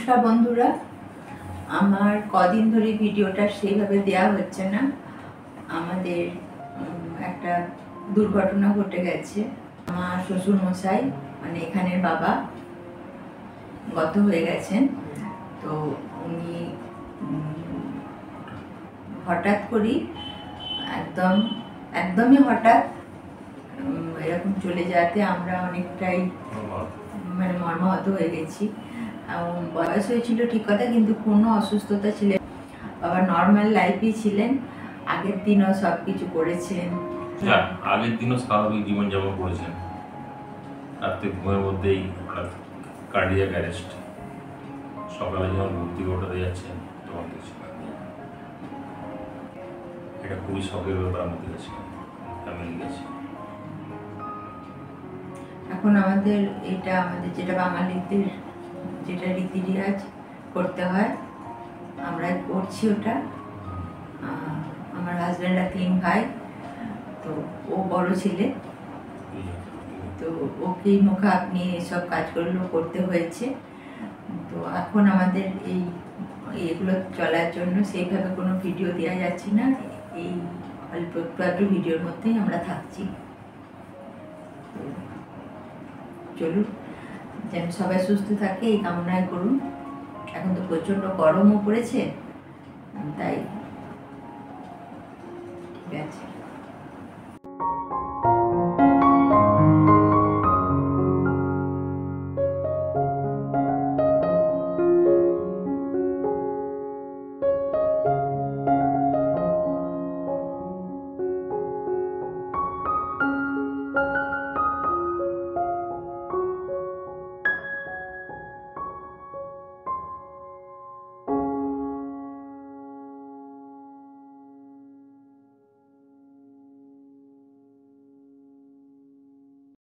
নমস্কার বন্ধুরা, আমার কদিন ধরে ভিডিওটা সেইভাবে দেওয়া হচ্ছে না। আমাদের একটা দুর্ঘটনা ঘটে গেছে। আমার শ্বশুর মশাই মানে এখানের বাবা গত হয়ে গেছেন। তো উনি হঠাৎ করেই একদমই হঠাৎ এরকম চলে যাওয়াতে আমরা অনেকটাই মানে মর্মাহত হয়ে গেছি। বয়স হয়েছিল ঠিক কথা, কিন্তু কোনো অসুস্থতা ছিলেন, বাবা নর্মাল লাইফই ছিলেন। আগের দিনও সব কিছু করেছেন, আগের দিনও স্বাভাবিক জীবনযাপন করেছেন। রাত্রে ঘুমের মধ্যেই হঠাৎ কার্ডিয়াক অ্যারেস্ট। সকালে যখন ভর্তি ওঠাতে যাচ্ছেন তখন কিছু এটা খুবই শখের ব্যাপার আমাদের কাছে, ফ্যামিলি কাছে। এখন আমাদের যেটা বাঙালিদের যেটা রীতি রেওয়াজ করতে হয় আমরা করছি ওটা। আমার হাজব্যান্ড আর 3 ভাই, তো ও বড় ছেলে, তো ওকেই মুখে আপনি এসব কাজগুলো করতে হয়েছে। তো এখন আমাদের এইগুলো চলার জন্য সেইভাবে কোনো ভিডিও দেওয়া যাচ্ছে না। এই অল্প একটু ভিডিওর মধ্যেই আমরা থাকছি। চলুন, যেন সবাই সুস্থ থাকে এই কামনায় করুন। এখন তো প্রচণ্ড গরমও পড়েছে, তাই ঠিক আছে।